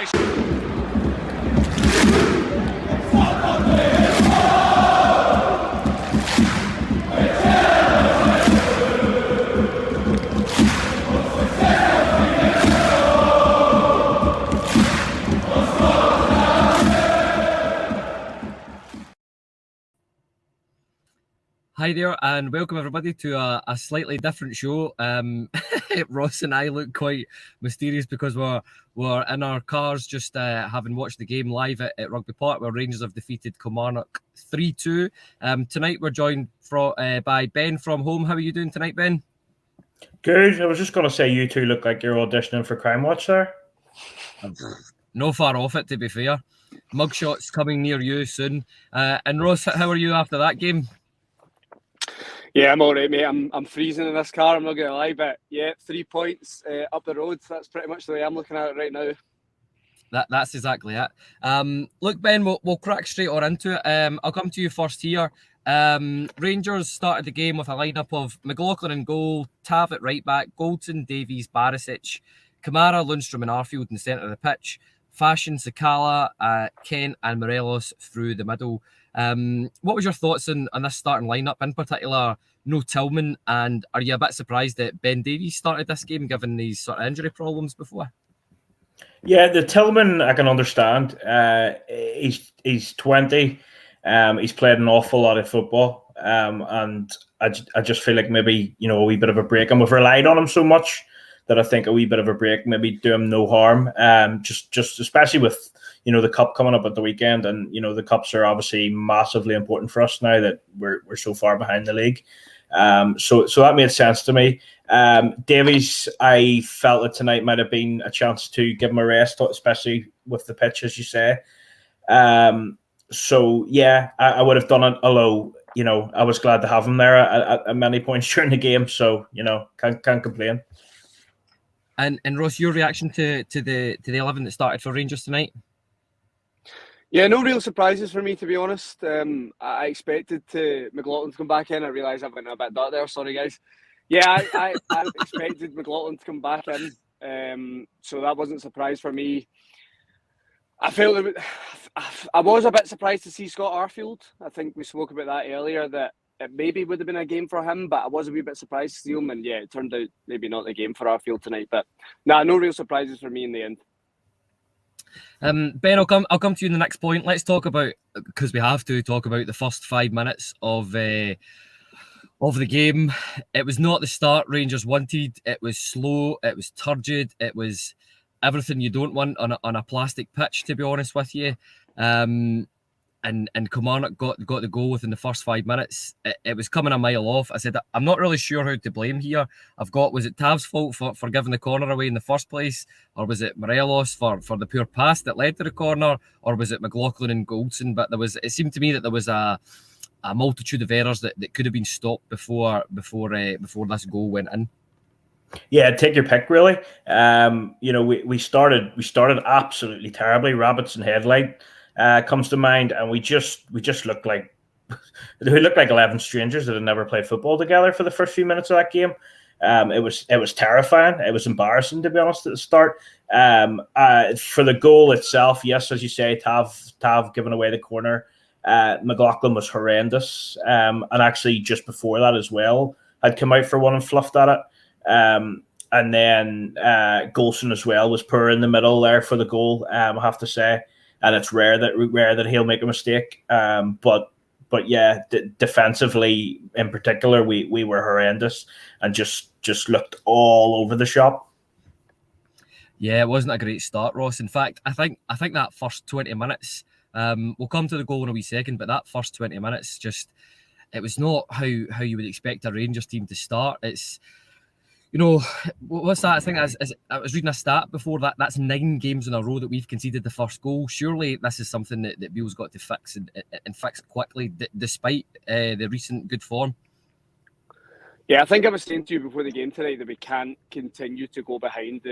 Hi there, and welcome everybody to a slightly different show. Ross and I look quite mysterious because we're in our cars just having watched the game live at Rugby Park where Rangers have defeated Kilmarnock 3-2. Tonight we're joined by Ben from home. How are you doing tonight, Ben? Good. I was just going to say you two look like you're auditioning for Crime Watch there. No far off it, to be fair. Mugshots coming near you soon. And Ross, how are you after that game? Yeah, I'm all right, mate. I'm freezing in this car, I'm not going to lie, but yeah, 3 points up the road. That's pretty much the way I'm looking at it right now. That's exactly it. Look, Ben, we'll crack straight on into it. I'll come to you first here. Rangers started the game with a lineup of McLaughlin in goal, Tav at right back, Goldson, Davies, Barisic, Kamara, Lundstrom and Arfield in the centre of the pitch, Fashion, Sakala, Kent and Morelos through the middle. What was your thoughts on this starting lineup, in particular no Tillman, and are you a bit surprised that Ben Davies started this game given these sort of injury problems before? Yeah, the Tillman I can understand. He's 20. He's played an awful lot of football, and I just feel like maybe a wee bit of a break. And we've relied on him so much that I think a wee bit of a break maybe do him no harm. Just especially with the cup coming up at the weekend, and the cups are obviously massively important for us now that we're so far behind the league. So that made sense to me. Davies, I felt that tonight might have been a chance to give him a rest, especially with the pitch, as you say. So yeah, I would have done it. Although I was glad to have him there at many points during the game. So can't complain. And Ross, your reaction to the 11 that started for Rangers tonight? Yeah, no real surprises for me, to be honest. I expected McLaughlin to come back in. I realise I've went a bit dark there. Sorry, guys. Yeah, I expected McLaughlin to come back in. So that wasn't a surprise for me. I felt I was a bit surprised to see Scott Arfield. I think we spoke about that earlier, that it maybe would have been a game for him, but I was a wee bit surprised to see him. And yeah, it turned out maybe not the game for Arfield tonight. But no real surprises for me in the end. Ben, I'll come to you in the next point. Let's talk about, because we have to talk about the first 5 minutes of the game. It was not the start Rangers wanted. It was slow. It was turgid. It was everything you don't want on a plastic pitch, to be honest with you. And Kilmarnock got the goal within the first 5 minutes. It was coming a mile off. I said, I'm not really sure how to blame here. Was it Tav's fault for giving the corner away in the first place? Or was it Morelos for the poor pass that led to the corner? Or was it McLaughlin and Goldson? But it seemed to me that there was a multitude of errors that could have been stopped before this goal went in. Yeah, take your pick, really. We started absolutely terribly. Rabbits and headlight comes to mind, and we just looked like 11 strangers that had never played football together for the first few minutes of that game. It was terrifying. It was embarrassing, to be honest, at the start. For the goal itself, yes, as you say, Tav giving away the corner. McLaughlin was horrendous, and actually just before that as well had come out for one and fluffed at it. And then Goldson as well was poor in the middle there for the goal, I have to say. And it's rare that he'll make a mistake. But yeah, defensively in particular, we were horrendous and just looked all over the shop. Yeah, it wasn't a great start, Ross. In fact, I think that first 20 minutes, we'll come to the goal in a wee second, but that first 20 minutes it was not how you would expect a Rangers team to start. It's what's that? I think I was reading a stat before that. That's 9 games in a row that we've conceded the first goal. Surely this is something that Beale's got to fix and fix quickly, despite the recent good form. Yeah, I think I was saying to you before the game tonight that we can't continue to go behind.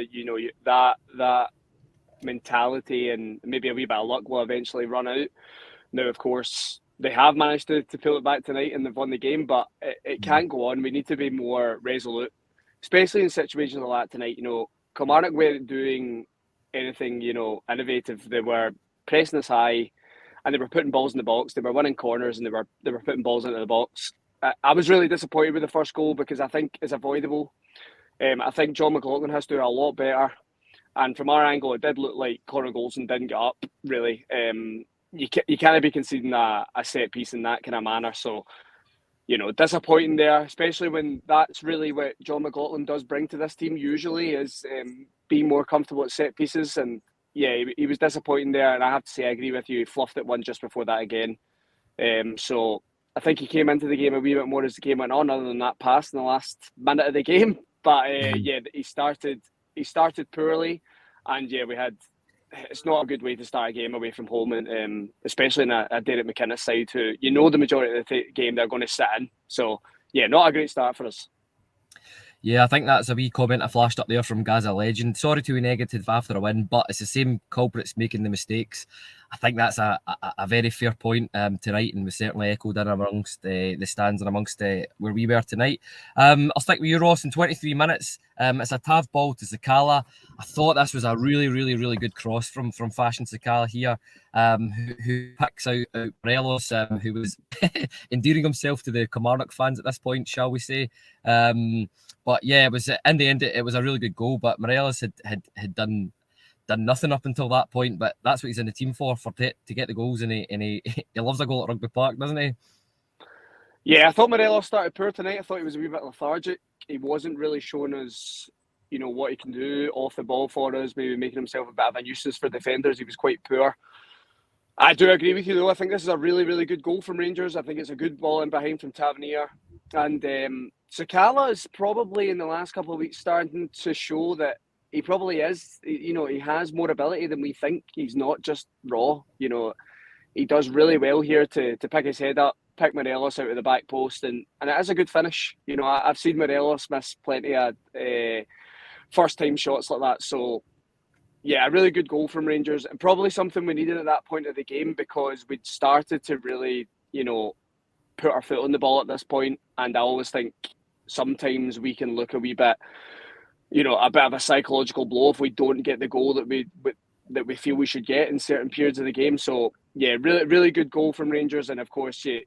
That mentality and maybe a wee bit of luck will eventually run out. Now, of course, they have managed to pull it back tonight and they've won the game, but it can't go on. We need to be more resolute, especially in situations like that tonight. Kilmarnock weren't doing anything, innovative. They were pressing us high, and they were putting balls in the box. They were winning corners, and they were putting balls into the box. I was really disappointed with the first goal because I think it's avoidable. I think John McLaughlin has to do a lot better. And from our angle, it did look like Connor Goldson didn't get up, really. You can't be conceding a set piece in that kind of manner. So, disappointing there, especially when that's really what John McLaughlin does bring to this team usually, is being more comfortable at set pieces. And yeah, he was disappointing there. And I have to say, I agree with you. He fluffed it one just before that again. So I think he came into the game a wee bit more as the game went on, other than that pass in the last minute of the game. But he started poorly. And yeah, it's not a good way to start a game away from home, and especially in a Derek McInnes side who, the majority of the game they're going to sit in. So yeah, not a great start for us. Yeah, I think that's a wee comment I flashed up there from Gaza Legend. Sorry to be negative after a win, but it's the same culprits making the mistakes. I think that's a very fair point tonight, and we certainly echoed in amongst the stands and amongst where we were tonight. I'll stick with you, Ross. In 23 minutes, it's a Tav ball to Sakala. I thought this was a really, really, really good cross from Fashion Sakala here, who picks out Morelos, who was endearing himself to the Kilmarnock fans at this point, shall we say. But yeah, it was in the end, it was a really good goal. But Morelos had done nothing up until that point. But that's what he's in the team for to get the goals, and he loves a goal at Rugby Park, doesn't he? Yeah, I thought Morelos started poor tonight. I thought he was a wee bit lethargic. He wasn't really showing us, what he can do off the ball for us. Maybe making himself a bit of a nuisance for defenders. He was quite poor. I do agree with you, though. I think this is a really, really good goal from Rangers. I think it's a good ball in behind from Tavernier. And Sakala is probably in the last couple of weeks starting to show that he probably is. He has more ability than we think. He's not just raw. He does really well here to pick his head up, pick Morelos out of the back post, and it is a good finish. I've seen Morelos miss plenty of first-time shots like that. So, yeah, a really good goal from Rangers, and probably something we needed at that point of the game because we'd started to really, put our foot on the ball at this point. And I always think sometimes we can look a wee bit, a bit of a psychological blow if we don't get the goal that we feel we should get in certain periods of the game. So yeah, really, really good goal from Rangers. And of course, you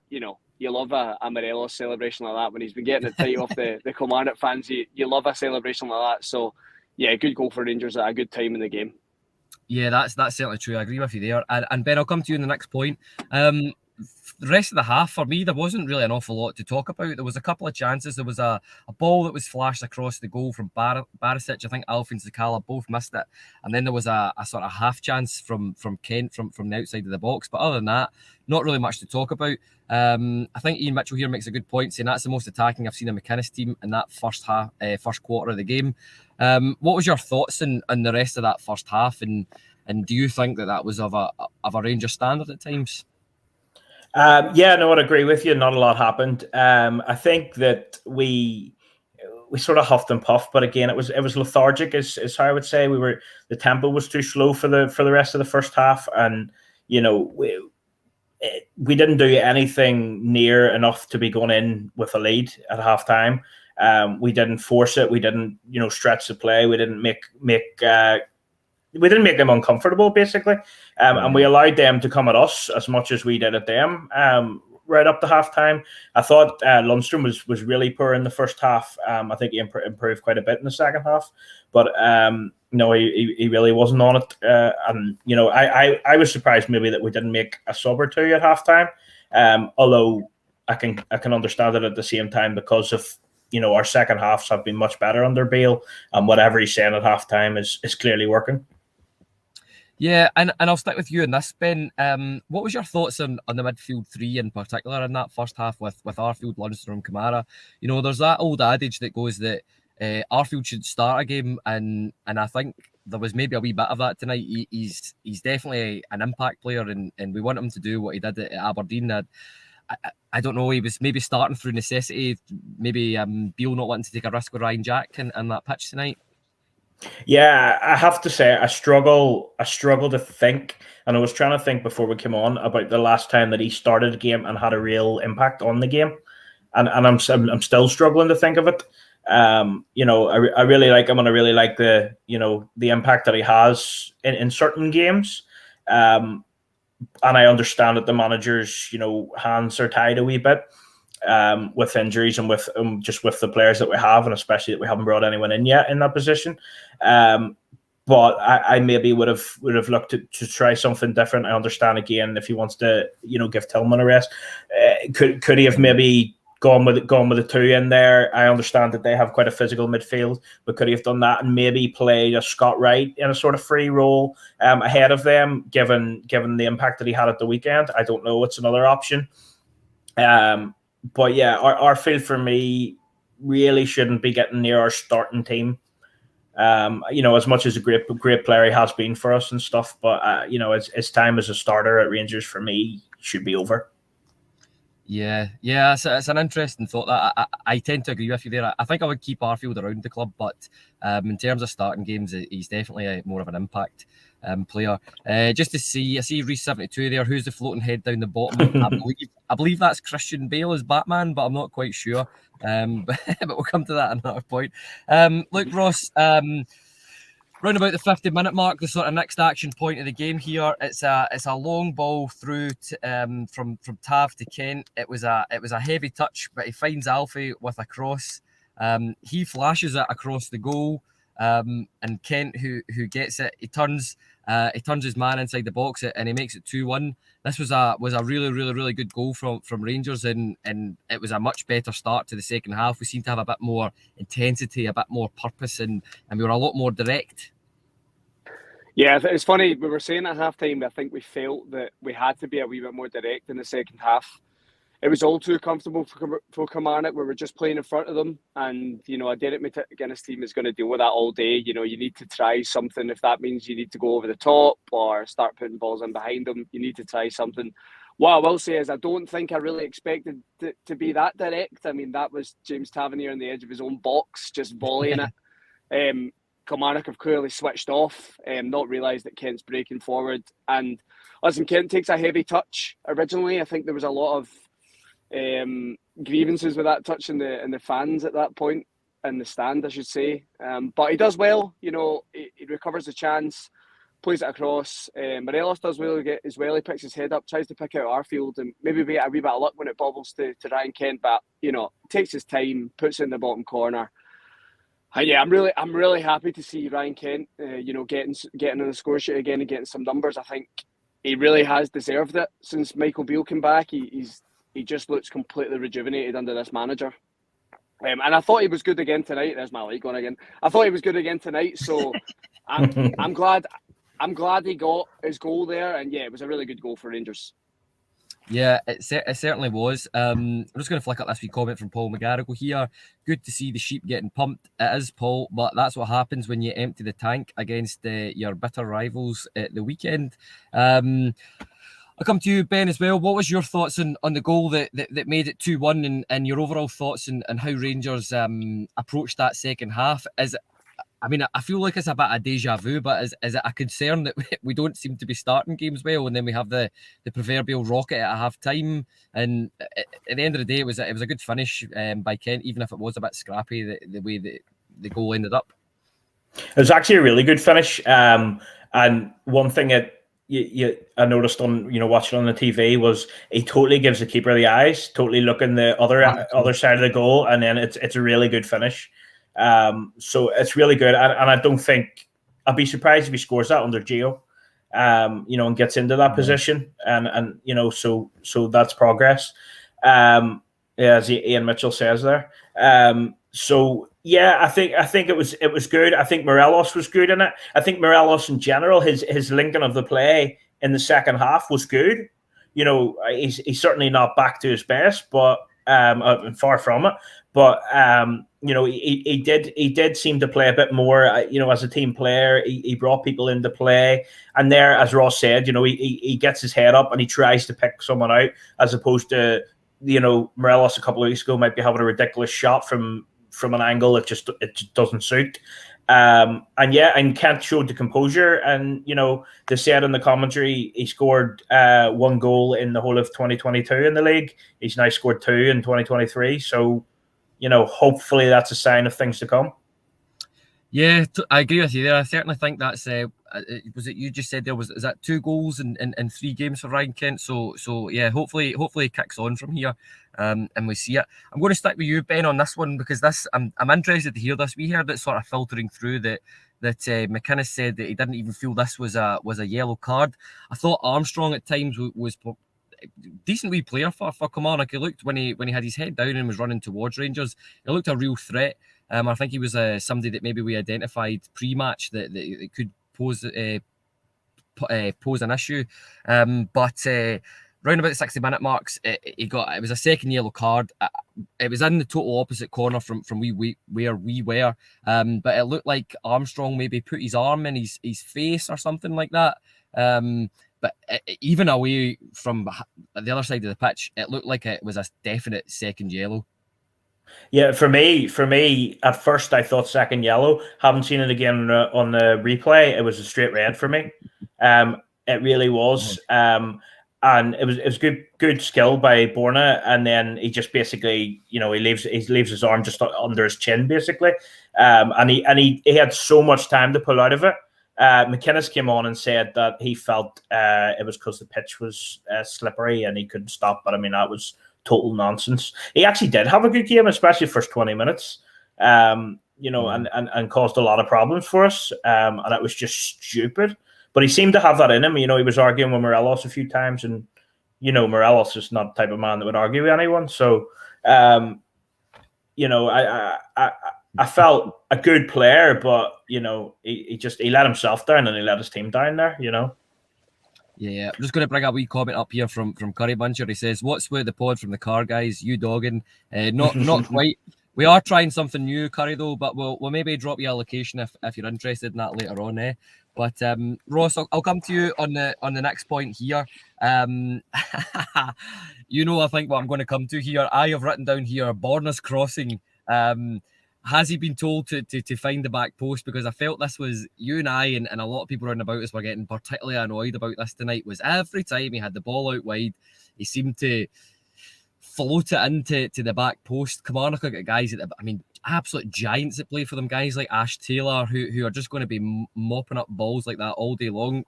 love a Morelos celebration like that when he's been getting it tight off the Kilmarnock fans. You love a celebration like that. So yeah, good goal for Rangers at a good time in the game. Yeah, that's certainly true. I agree with you there. And Ben, I'll come to you in the next point. The rest of the half, for me, there wasn't really an awful lot to talk about. There was a couple of chances. There was a ball that was flashed across the goal from Barisic. I think Alfie and Sakala both missed it. And then there was a sort of half chance from Kent from the outside of the box. But other than that, not really much to talk about. I think Ian Mitchell here makes a good point, saying that's the most attacking I've seen a McInnes team in that first quarter of the game. What was your thoughts on the rest of that first half? And do you think that was of a Rangers standard at times? Yeah, no, I'd agree with you. Not a lot happened. I think that we sort of huffed and puffed, but again, it was lethargic, is how I would say. The tempo was too slow for the rest of the first half, and we didn't do anything near enough to be going in with a lead at halftime. We didn't force it. We didn't stretch the play. We didn't make them uncomfortable, basically. And we allowed them to come at us as much as we did at them right up to halftime. I thought Lundstrom was really poor in the first half. I think he improved quite a bit in the second half. But no, he really wasn't on it. And I was surprised maybe that we didn't make a sub or two at halftime. Although I can understand it at the same time because of our second halves have been much better under Bale, and whatever he's saying at halftime is clearly working. Yeah, and I'll stick with you in this, Ben. What was your thoughts on the midfield three in particular in that first half with Arfield, Lundstrom, Kamara? There's that old adage that goes that Arfield should start a game, and I think there was maybe a wee bit of that tonight. He's definitely an impact player, and we want him to do what he did at Aberdeen. I don't know, he was maybe starting through necessity, maybe Beale not wanting to take a risk with Ryan Jack in that pitch tonight. Yeah, I have to say I struggle to think, and I was trying to think before we came on about the last time that he started a game and had a real impact on the game, and I'm still struggling to think of it. I really like him, and I really like the impact that he has in certain games. And I understand that the manager's hands are tied a wee bit with injuries and with just with the players that we have, and especially that we haven't brought anyone in yet in that position. But I maybe would have looked to try something different. I understand again if he wants to give Tillman a rest. Could he have maybe gone with the two in there? I understand that they have quite a physical midfield, but could he have done that and maybe played a Scott Wright in a sort of free role ahead of them, given the impact that he had at the weekend? I don't know. It's another option. But yeah, our field for me really shouldn't be getting near our starting team. As much as a great player he has been for us and stuff, but his time as a starter at Rangers for me should be over. Yeah, it's an interesting thought. That I tend to agree with you there. I think I would keep Arfield around the club, but in terms of starting games, he's definitely more of an impact player. Just to see, I see Reece 72 there. Who's the floating head down the bottom? I believe that's Christian Bale as Batman, but I'm not quite sure. But we'll come to that at another point. Look, Ross. Round about the 50-minute mark, the sort of next action point of the game here. It's a long ball through from Tav to Kent. It was a heavy touch, but he finds Alfie with a cross. He flashes it across the goal, and Kent, who gets it, he turns his man inside the box and he makes it 2-1. This was a really, really, really good goal from Rangers, and it was a much better start to the second half. We seemed to have a bit more intensity, a bit more purpose, and we were a lot more direct. Yeah, it's funny. We were saying at halftime, I think we felt that we had to be a wee bit more direct in the second half. It was all too comfortable for Kilmarnock. We were just playing in front of them, and a Derek McGuinness team is going to deal with that all day. You need to try something. If that means you need to go over the top or start putting balls in behind them, you need to try something. What I will say is I don't think I really expected it to be that direct. I mean, that was James Tavernier on the edge of his own box, just volleying it. Kilmarnock have clearly switched off, not realised that Kent's breaking forward. And listen, Kent takes a heavy touch originally. I think there was a lot of grievances with that touch in the fans at that point, in the stand, I should say. But he does well. He recovers the chance, plays it across. Morelos does well as well. He picks his head up, tries to pick out Arfield, and maybe we get a wee bit of luck when it bobbles to Ryan Kent. But takes his time, puts it in the bottom corner. And yeah, I'm really happy to see Ryan Kent, getting on the score sheet again and getting some numbers. I think he really has deserved it since Michael Beale came back. He just looks completely rejuvenated under this manager. And I thought he was good again tonight. There's my light going again. I thought he was good again tonight. So I'm glad he got his goal there. And yeah, it was a really good goal for Rangers. Yeah, it certainly was. I'm just going to flick up this wee comment from Paul McGarrigle here. Good to see the sheep getting pumped. It is, Paul, but that's what happens when you empty the tank against your bitter rivals at the weekend. I'll come to you, Ben, as well. What was your thoughts on the goal that made it 2-1 and your overall thoughts and how Rangers approached that second half? I feel like it's a bit of deja vu, but is it a concern that we don't seem to be starting games well, and then we have the proverbial rocket at half time? And at the end of the day, it was a good finish by Kent, even if it was a bit scrappy the way the goal ended up. It was actually a really good finish. And one thing that I noticed on watching on the TV was he totally gives the keeper the eyes, totally looking the other side of the goal, and then it's a really good finish. So it's really good, and I don't think I'd be surprised if he scores that under Gio, and gets into that position, and so that's progress. As Ian Mitchell says there. So yeah, I think it was good. I think Morelos was good in it. I think Morelos in general, his linking of the play in the second half was good. He's certainly not back to his best, but far from it. But he did seem to play a bit more. As a team player, he brought people into play, and there, as Ross said, he gets his head up and he tries to pick someone out, as opposed to Morelos a couple of weeks ago might be having a ridiculous shot from an angle that just doesn't suit. And Kent showed the composure, and they said in the commentary he scored one goal in the whole of 2022 in the league. He's now scored 2 in 2023. So hopefully that's a sign of things to come. Yeah, I agree with you there. I certainly think that's was it you just said there is that 2 goals in 3 games for Ryan Kent? So yeah, hopefully he kicks on from here, and we see it. I'm going to stick with you, Ben, on this one because I'm interested to hear this. We heard it sort of filtering through that McInnes said that he didn't even feel this was a yellow card. I thought Armstrong at times was decent wee player for Kilmarnock. He looked when he had his head down and was running towards Rangers. He looked a real threat. I think he was somebody that maybe we identified pre-match that could pose an issue. But round about the 60-minute marks, it was a second yellow card. It was in the total opposite corner from where we were. But it looked like Armstrong maybe put his arm in his face or something like that. But even away from the other side of the pitch, it looked like it was a definite second yellow. Yeah, for me, at first I thought second yellow. Haven't seen it again on the replay. It was a straight red for me. It really was. And it was good skill by Borna, and then he just basically, he leaves his arm just under his chin, basically. And he had so much time to pull out of it. McInnes came on and said that he felt it was because the pitch was slippery and he couldn't stop. But I mean, that was total nonsense. He actually did have a good game, especially the first 20 minutes, and caused a lot of problems for us. And it was just stupid. But he seemed to have that in him. He was arguing with Morelos a few times, and Morelos is not the type of man that would argue with anyone. So, I felt a good player, but he let himself down and he let his team down there. Yeah, I'm just going to bring a wee comment up here from Curry Buncher. He says, "What's with the pod from the car, guys? You dogging? Not quite. We are trying something new, Curry, though, but we'll maybe drop you a location if you're interested in that later on, eh? But Ross, I'll come to you on the next point here. I think what I'm going to come to here. I have written down here Borna's crossing. Has he been told to find the back post? Because I felt this was you and I and a lot of people around about us were getting particularly annoyed about this tonight. Was every time he had the ball out wide, he seemed to float it into the back post. Kilmarnock got guys absolute giants that play for them. Guys like Ash Taylor who are just going to be mopping up balls like that all day long.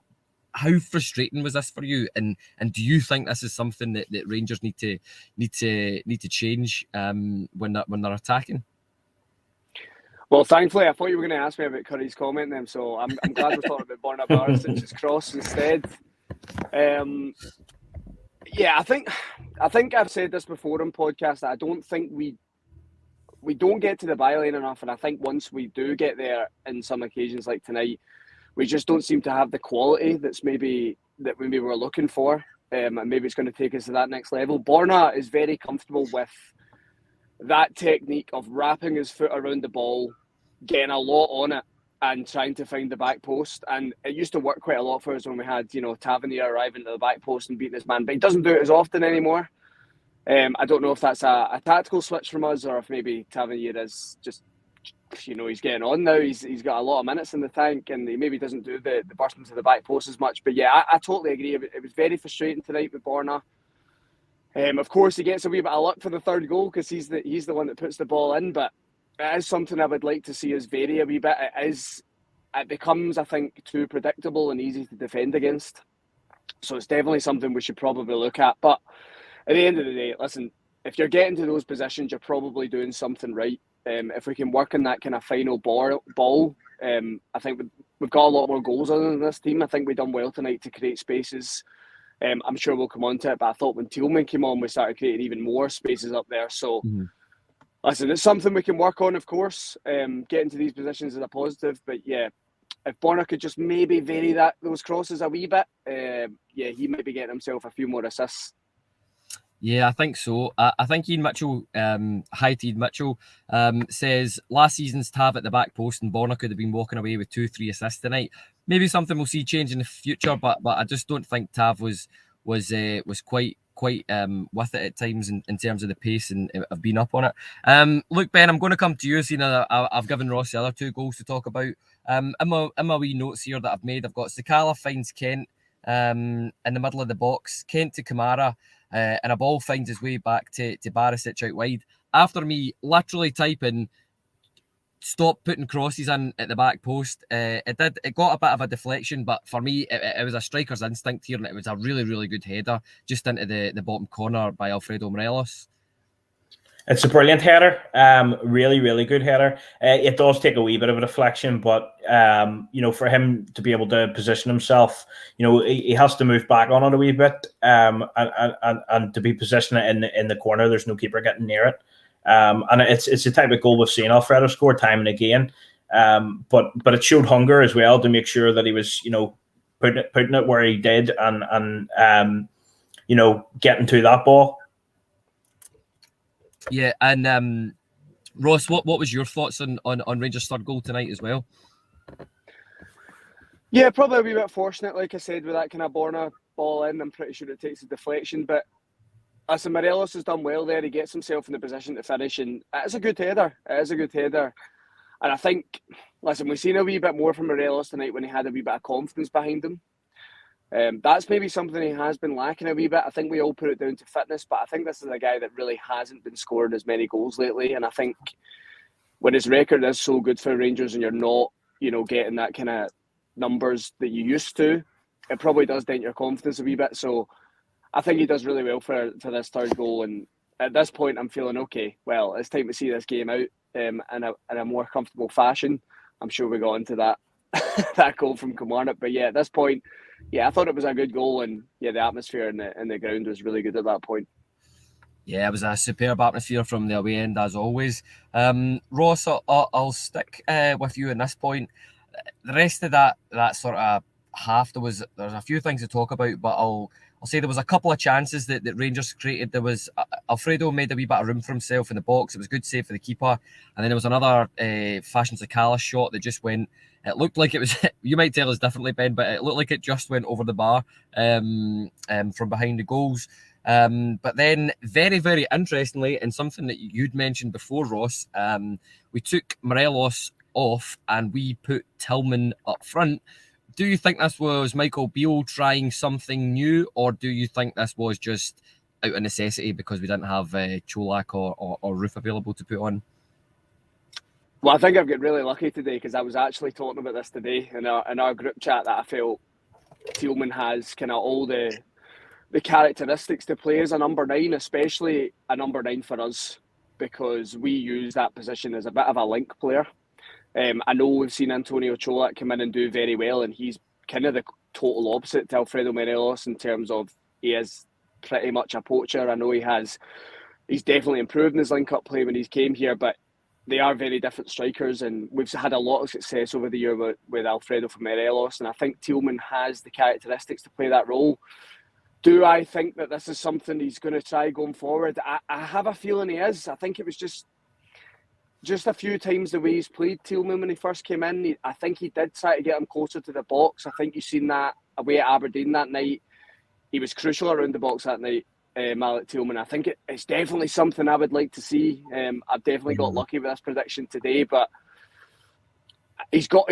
How frustrating was this for you? And do you think this is something that Rangers need to change when they're attacking? Well, thankfully, I thought you were going to ask me about Curry's comment then, so I'm glad we're talking about Borna Barisic's cross instead. Yeah, I think I've said this before on podcasts that I don't think we don't get to the byline enough, and I think once we do get there in some occasions like tonight, we just don't seem to have the quality that we were looking for, and maybe it's going to take us to that next level. Borna is very comfortable with that technique of wrapping his foot around the ball, getting a lot on it, and trying to find the back post. And it used to work quite a lot for us when we had, Tavernier arriving to the back post and beating his man, but he doesn't do it as often anymore. I don't know if that's a tactical switch from us, or if maybe Tavernier is just, he's getting on now. He's got a lot of minutes in the tank, and he maybe doesn't do the burst into the back post as much. But yeah, I totally agree. It was very frustrating tonight with Borna. Of course, he gets a wee bit of luck for the third goal because he's the one that puts the ball in. But it is something I would like to see us vary a wee bit. It becomes, I think, too predictable and easy to defend against. So it's definitely something we should probably look at. But at the end of the day, listen, if you're getting to those positions, you're probably doing something right. If we can work on that kind of final ball, I think we've got a lot more goals on this team. I think we've done well tonight to create spaces. I'm sure we'll come on to it, but I thought when Tillman came on, we started creating even more spaces up there. So, listen, it's something we can work on, of course. Getting to these positions is a positive, but yeah, if Borna could just maybe vary those crosses a wee bit, he might be getting himself a few more assists. Yeah, I think so. I think Ian Mitchell, hi to Ian Mitchell, says last season's Tav at the back post and Borna could have been walking away with 2-3 assists tonight. Maybe something we'll see change in the future, but I just don't think Tav was quite with it at times in terms of the pace and have been up on it. Look, Ben, I'm going to come to you. Seeing I've given Ross the other 2 goals to talk about. In my wee notes here that I've made, I've got Sakala finds Kent, in the middle of the box. Kent to Kamara, and a ball finds its way back to Barisic out wide. After me literally typing, stop putting crosses in at the back post. It got a bit of a deflection, but for me, it was a striker's instinct here, and it was a really, really good header just into the bottom corner by Alfredo Morelos. It's a brilliant header. Really, really good header. It does take a wee bit of a deflection, but for him to be able to position himself, he has to move back on it a wee bit, and to be positioned in the corner. There's no keeper getting near it. And it's the type of goal we've seen Alfredo score time and again. But it showed hunger as well to make sure that he was, putting it where he did and getting to that ball. Yeah, and Ross, what was your thoughts on Rangers' third goal tonight as well? Yeah, probably a wee bit fortunate, like I said, with that kind of Borna ball in. I'm pretty sure it takes a deflection, but listen, Morelos has done well there. He gets himself in the position to finish, and it's a good header. And I think, listen, we've seen a wee bit more from Morelos tonight when he had a wee bit of confidence behind him. That's maybe something he has been lacking a wee bit. I think we all put it down to fitness, but I think this is a guy that really hasn't been scoring as many goals lately. And I think when his record is so good for Rangers and you're not, getting that kind of numbers that you used to, it probably does dent your confidence a wee bit. So I think he does really well for this third goal. And at this point, I'm feeling okay. Well, it's time to see this game out in a more comfortable fashion. I'm sure we got into that that goal from Kilmarnock. But yeah, at this point, I thought it was a good goal, and the atmosphere in the ground was really good at that point. Yeah, it was a superb atmosphere from the away end as always. Ross, I'll stick with you in this point. The rest of that sort of half, there's a few things to talk about, but I'll say there was a couple of chances that Rangers created. There was Alfredo made a wee bit of room for himself in the box. It was a good save for the keeper. And then there was another Fashion Sakala shot that just went. It looked like it was. You might tell us differently, Ben, but it looked like it just went over the bar from behind the goals. But then, very, very interestingly, and something that you'd mentioned before, Ross, we took Morelos off and we put Tillman up front. Do you think this was Michael Beale trying something new, or do you think this was just out of necessity because we didn't have Cholak or Roof available to put on? Well, I think I've got really lucky today because I was actually talking about this today in our group chat that I felt Tillman has kind of all the characteristics to play as a number 9, especially a number 9 for us, because we use that position as a bit of a link player. I know we've seen Antonio Cholak come in and do very well, and he's kind of the total opposite to Alfredo Morelos in terms of he is pretty much a poacher. I know he's definitely improved in his link-up play when he's came here, but they are very different strikers, and we've had a lot of success over the year with Alfredo for Morelos, and I think Tillman has the characteristics to play that role. Do I think that this is something he's going to try going forward? I have a feeling he is. I think it was just a few times the way he's played Tillman when he first came in. I think he did try to get him closer to the box. I think you've seen that away at Aberdeen that night. He was crucial around the box that night, Malik Tillman. I think it's definitely something I would like to see. I've definitely got lucky with this prediction today, but he's got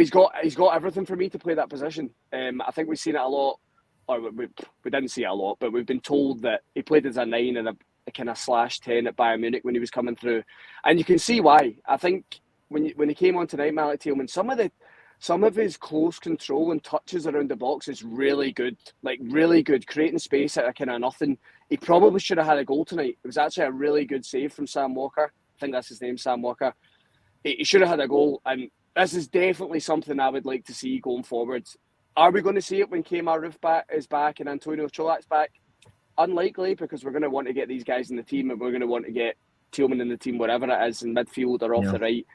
everything for me to play that position. I think we've seen it a lot, or we didn't see it a lot, but we've been told that he played as a 9 and a kind of /10 at Bayern Munich when he was coming through, and you can see why. I think when he came on tonight, Malik Tillman, some of his close control and touches around the box is really good, creating space out of kind of nothing. He probably should have had a goal tonight. It was actually a really good save from Sam Walker. I think that's his name, Sam Walker. He should have had a goal, and this is definitely something I would like to see going forward. Are we going to see it when Kemar Roof is back and Antonio Cholak's back? Unlikely, because we're going to want to get these guys in the team, and we're going to want to get Tillman in the team, wherever it is, in midfield or off the right.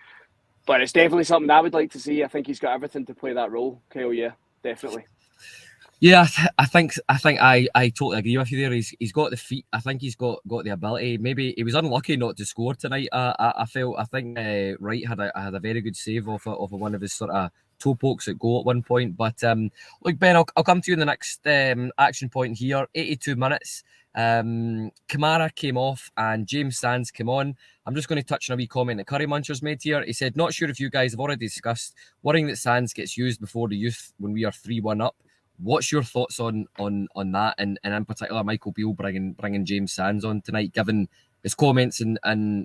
But it's definitely something I would like to see. I think he's got everything to play that role. Kyle, yeah, definitely. Yeah, I think I totally agree with you there. He's got the feet. I think he's got the ability. Maybe he was unlucky not to score tonight. I think Wright had a very good save off of one of his sort of toe pokes at goal at one point. But look, Ben, I'll come to you in the next action point here. 82 minutes. Kamara came off and James Sands came on. I'm just going to touch on a wee comment that Curry Muncher's made here. He said, not sure if you guys have already discussed worrying that Sands gets used before the youth when we are 3-1 up. What's your thoughts on that, and in particular Michael Beale bringing James Sands on tonight, given his comments in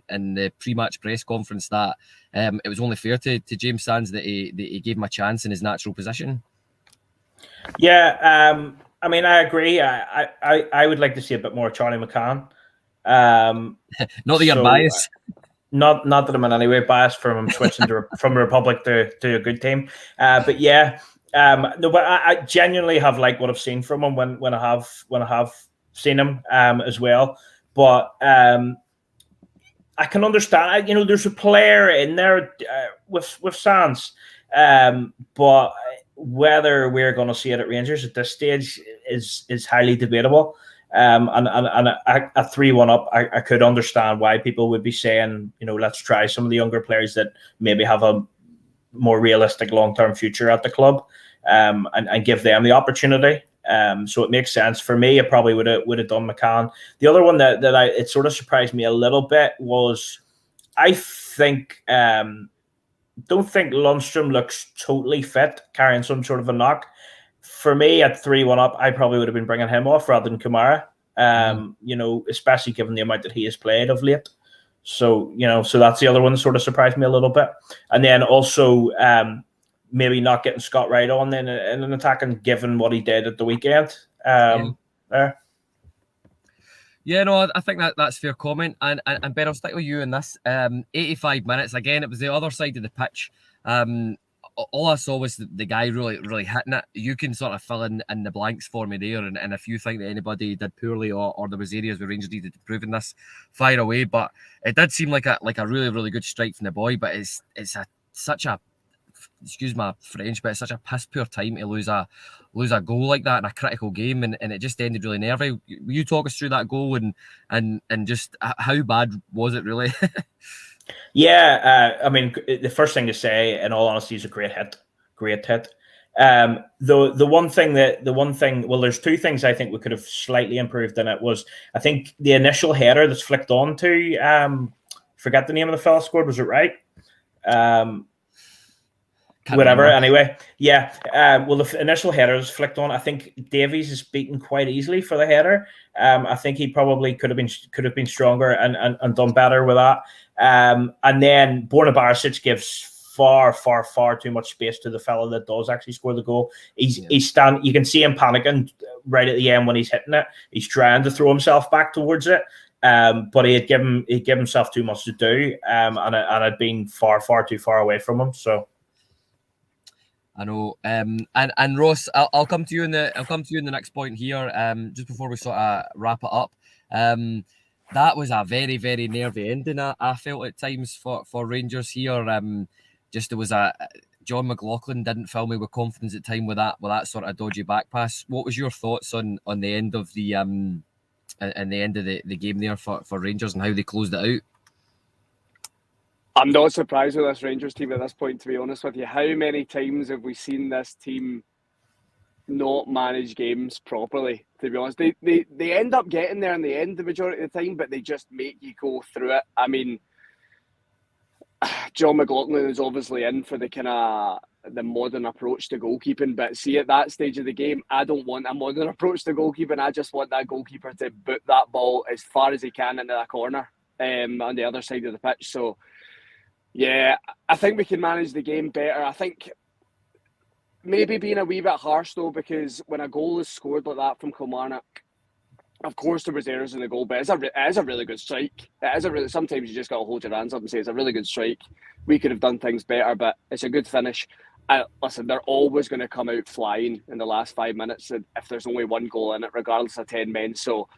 the pre-match press conference that it was only fair to James Sands that he gave him a chance in his natural position? Yeah, I mean, I agree. I would like to see a bit more Charlie McCann. Not that you're biased. Not that I'm in any way biased from him switching from Republic to a good team. But yeah, no, but I genuinely have liked what I've seen from him when I have seen him as well. But I can understand. There's a player in there with Sands, but whether we're going to see it at Rangers at this stage is highly debatable. And a 3-1 up, I could understand why people would be saying, let's try some of the younger players that maybe have a more realistic long-term future at the club, and give them the opportunity. So it makes sense. For me, it probably would have done McCann. The other one that it sort of surprised me a little bit was, I think, don't think Lundstrom looks totally fit, carrying some sort of a knock. For me, at 3-1 up, I probably would have been bringing him off rather than Kamara. Especially given the amount that he has played of late. So so that's the other one that sort of surprised me a little bit. And then also maybe not getting Scott Wright on in an attack, and given what he did at the weekend. There. Yeah, no, I think that's a fair comment. And Ben, I'll stick with you in this. 85 minutes again. It was the other side of the pitch. All I saw was the guy really, really hitting it. You can sort of fill in the blanks for me there, and if you think that anybody did poorly or there was areas where Rangers needed to improve in this, fire away. But it did seem like a really, really good strike from the boy. But it's such a, excuse my French, but it's such a piss poor time to lose a goal like that in a critical game, and it just ended really nervy. Will you talk us through that goal and just how bad was it really? Yeah, I mean, the first thing to say, in all honesty, is a great hit. The one thing, well, there's two things I think we could have slightly improved in it was, I think the initial header that's flicked on to, forget the name of the fella scored, was it right? Whatever. Remember. Anyway, yeah. Well, the initial header was flicked on. I think Davies is beaten quite easily for the header. I think he probably could have been stronger and done better with that. And then Borna Barisic gives far too much space to the fellow that does actually score the goal. You can see him panicking right at the end when he's hitting it. He's trying to throw himself back towards it. But he'd given himself too much to do. And had been far too far away from him. So I know. And Ross, I'll come to you in the next point here. Just before we sort of wrap it up. That was a very, very nervy ending. I felt at times for Rangers here. There was John McLaughlin didn't fill me with confidence at time with that sort of dodgy back pass. What was your thoughts on the end of the game there for Rangers and how they closed it out? I'm not surprised with this Rangers team at this point, to be honest with you. How many times have we seen this team not manage games properly, to be honest? They end up getting there in the end the majority of the time, but they just make you go through it. I mean, John McLaughlin is obviously in for the kind of the modern approach to goalkeeping, but see, at that stage of the game, I don't want a modern approach to goalkeeping. I just want that goalkeeper to boot that ball as far as he can into that corner on the other side of the pitch. So yeah, I think we can manage the game better. I think maybe being a wee bit harsh though, because when a goal is scored like that from Kilmarnock, of course there was errors in the goal, but it is a really good strike. Sometimes you just got to hold your hands up and say it's a really good strike. We could have done things better, but it's a good finish. Listen, they're always going to come out flying in the last 5 minutes if there's only one goal in it, regardless of 10 men. So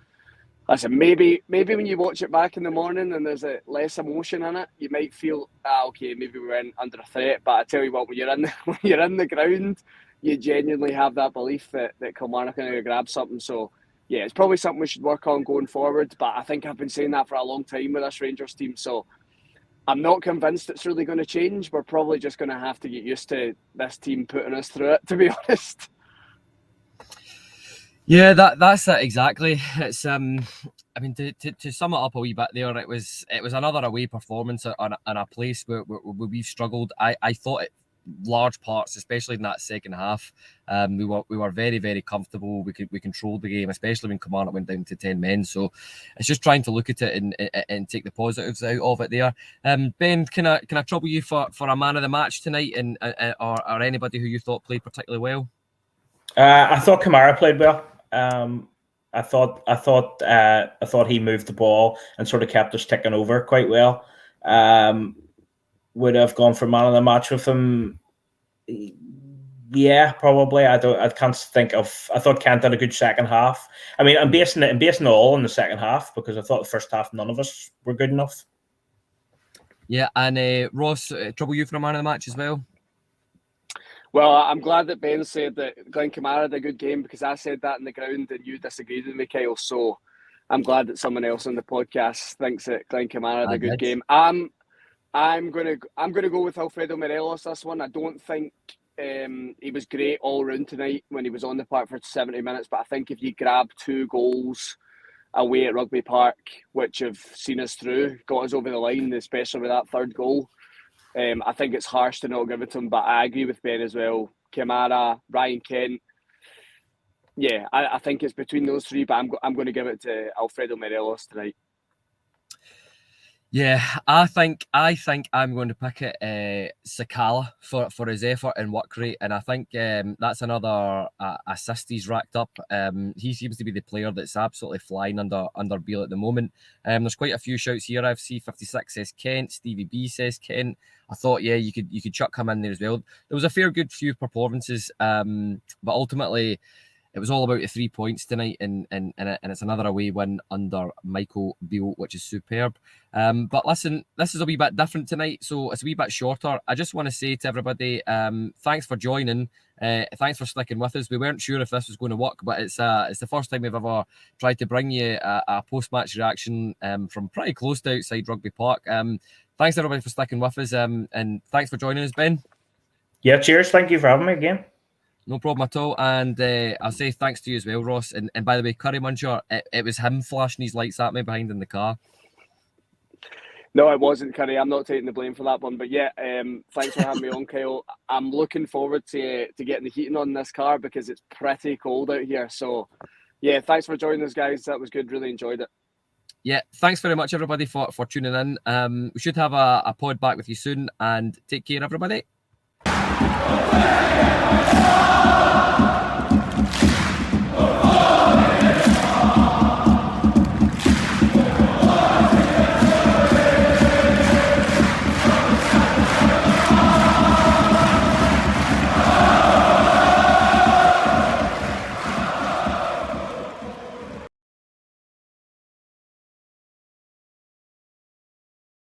listen, maybe when you watch it back in the morning and there's less emotion in it, you might feel, okay, maybe we went under a threat. But I tell you what, when you're in the ground, you genuinely have that belief that Kilmarnock are going to grab something. So yeah, it's probably something we should work on going forward. But I think I've been saying that for a long time with this Rangers team. So I'm not convinced it's really going to change. We're probably just going to have to get used to this team putting us through it, to be honest. Yeah, that's it exactly. It's I mean, to sum it up a wee bit there, it was another away performance on a place where we've struggled. I thought large parts, especially in that second half. We were very, very comfortable. We controlled the game, especially when Kilmarnock went down to 10 men. So it's just trying to look at it and take the positives out of it there. Ben, can I trouble you for a man of the match tonight, and or anybody who you thought played particularly well? I thought Kamara played well. I thought he moved the ball and sort of kept us ticking over quite well. Would have gone for man of the match with him. Yeah, probably. I can't think of. I thought Kent had a good second half. I mean, I'm basing it all in the second half, because I thought the first half none of us were good enough. Yeah, and Ross, trouble you for a man of the match as well? Well, I'm glad that Ben said that Glenn Kamara had a good game, because I said that in the ground and you disagreed with me, Kyle. So I'm glad that someone else on the podcast thinks that Glenn Kamara had a good game. I'm gonna go with Alfredo Morelos this one. I don't think he was great all round tonight when he was on the park for 70 minutes, but I think if you grab 2 goals away at Rugby Park, which have seen us through, got us over the line, especially with that third goal, I think it's harsh to not give it to him. But I agree with Ben as well. Kamara, Ryan Kent. Yeah, I think it's between those 3, but I'm going to give it to Alfredo Morelos tonight. Yeah, I think I'm going to pick it Sakala for his effort and work rate, and I think that's another assist he's racked up. He seems to be the player that's absolutely flying under Beale at the moment. There's quite a few shouts here. FC56 says Kent, Stevie B says Kent. I thought, yeah, you could chuck him in there as well. There was a fair good few performances, but ultimately it was all about the 3 points tonight, and it's another away win under Michael Beale, which is superb. But listen, this is a wee bit different tonight, so it's a wee bit shorter. I just want to say to everybody, thanks for joining. Thanks for sticking with us. We weren't sure if this was going to work, but it's the first time we've ever tried to bring you a post-match reaction from pretty close to outside Rugby Park. Thanks everybody for sticking with us, and thanks for joining us, Ben. Yeah, cheers. Thank you for having me again. No problem at all. And I'll say thanks to you as well, Ross. And by the way, Curry Muncher, it was him flashing his lights at me behind in the car. No, it wasn't, Curry. I'm not taking the blame for that one. But yeah, thanks for having me on, Kyle. I'm looking forward to getting the heating on this car, because it's pretty cold out here. So yeah, thanks for joining us, guys. That was good. Really enjoyed it. Yeah, thanks very much, everybody, for tuning in. We should have a pod back with you soon, and take care, everybody.